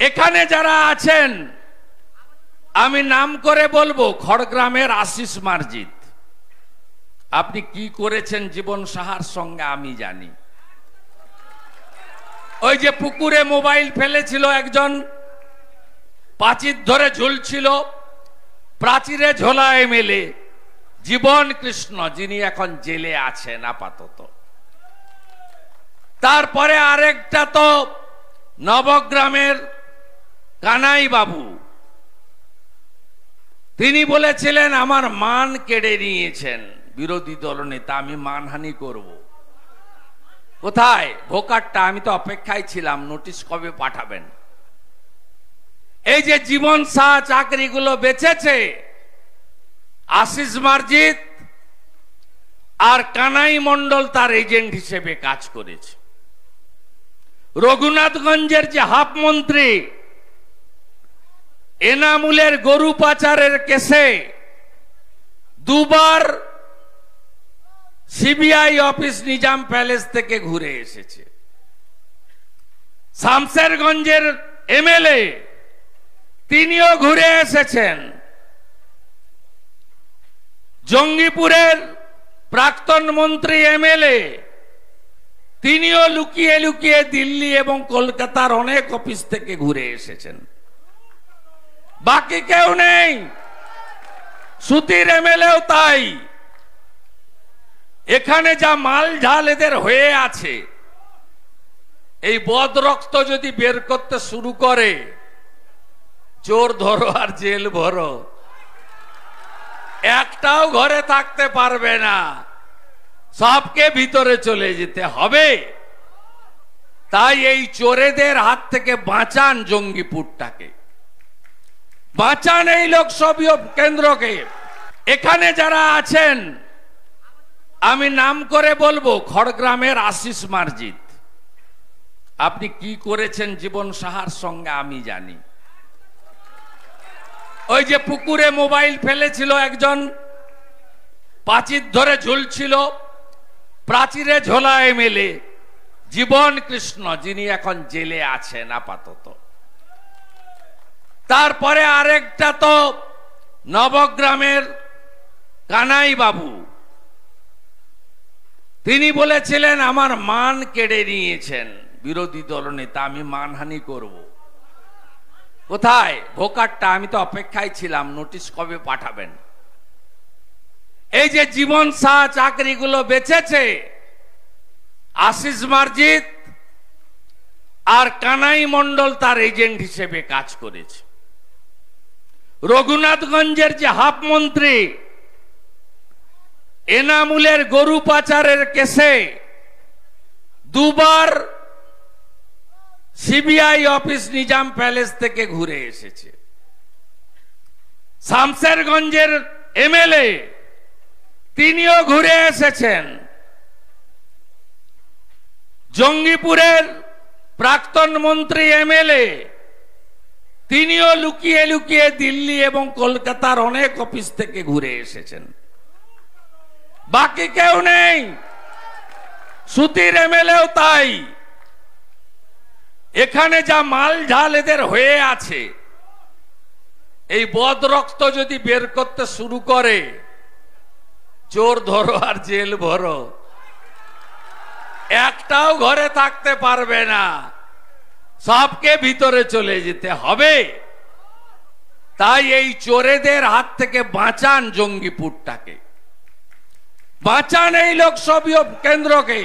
এখানে যারা আছেন আমি নাম করে বলবো, খড়গ্রামের আশিস মার্জিত, আপনি কি করেছেন জীবন সাহার সঙ্গে আমি জানি। ওই যে পুকুরে মোবাইল ফেলেছিল একজন, প্রাচীর ধরে ঝুলছিল, প্রাচীরে ঝোলা এমএলএ জীবন কৃষ্ণ, যিনি এখন জেলে আছেন আপাতত। তারপরে আরেকটা তো নবগ্রামের কানাই বাবু, তিনি বলেছিলেন আমার মান কেড়ে নিয়েছেন বিরোধী দলনেতা, আমি মানহানি করব। কোথায় ভোকারটা? আমি তো অপেক্ষায় ছিলাম, নোটিশ কবে পাঠাবেন। এই যে জীবন শাহ চাকরিগুলো বেচেছে, আশিস মার্জিত আর কানাই মণ্ডল তার এজেন্ট হিসেবে কাজ করেছে। রঘুনাথগঞ্জের যে হাফ মন্ত্রী, এনামুলের গরু পাচারের কেসে দুবার সিবিআই অফিস নিজাম প্যালেস থেকে ঘুরে এসেছে। শামশেরগঞ্জের এমএলএ, তিনিও ঘুরে এসেছেন। জঙ্গিপুরের প্রাক্তন মন্ত্রী এমএলএ, তিনিও লুকিয়ে লুকিয়ে দিল্লি এবং কলকাতার অনেক অফিস থেকে ঘুরে এসেছেন। বাকি কেউ নেই। সুতির এমএলএও তাই। এখানে যা মাল ঝাল এদের হয়ে আছে, এই বদ রক্ত যদি বের করতে শুরু করে, চোর ধরো আর জেল ভরো, একটাও ঘরে থাকতে পারবে না, সবকে ভিতরে চলে যেতে হবে। তাই এই চোরেদের হাত থেকে বাঁচান জঙ্গিপুরটাকে, বাঁচান এই লোকসভা কেন্দ্রকে। এখানে যারা আছেন আমি নাম করে বলবো, খড়গ্রামের আশিস মার্জিত, আপনি কি করেছেন জীবন সাহার সঙ্গে আমি জানি। ওই যে পুকুরে মোবাইল ফেলেছিল একজন, প্রাচীর ধরে ঝুলছিল, প্রাচীরে ঝোলা এমএলএ জীবন কৃষ্ণ, যিনি এখন জেলে আছেন আপাতত। তারপরে আরেকটা তো নবগ্রামের কানাই বাবু, তিনি বলেছিলেন আমার মান কেড়ে নিয়েছেন বিরোধী দলনেতা, আমি মানহানি করব। কোথায় ভোকারটা? আমি তো অপেক্ষায় ছিলাম, নোটিশ কবে পাঠাবেন। এই যে জীবন শাহ চাকরিগুলো বেচেছে, আশিস মার্জিত আর কানাই মণ্ডল তার এজেন্ট হিসেবে কাজ করেছে। রঘুনাথগঞ্জের যে হাফ মন্ত্রী, এনামুলের গরু পাচারের কেসে দুবার সিবিআই অফিস নিজাম প্যালেস থেকে ঘুরে এসেছে। শামশেরগঞ্জের এমএলএ, তিনিও ঘুরে এসেছেন। জঙ্গিপুরের প্রাক্তন মন্ত্রী এমএলএ, তিনিও লুকিয়ে লুকিয়ে দিল্লি এবং কলকাতার অনেক অফিস থেকে ঘুরে এসেছেন। বাকি কেউ নেই। সুতির এমএলএও তাই। এখানে যা মাল ঝাল এদের হয়ে আছে, এই বদ রক্ত যদি বের করতে শুরু করে, চোর ধরো আর জেল ভরো, একটাও ঘরে থাকতে পারবে না, সবকে ভিতরে চলে যেতে হবে। তাই এই চোরেদের হাত থেকে বাঁচান জঙ্গিপুরটাকে, বাঁচান এই লোকসভা কেন্দ্রকে।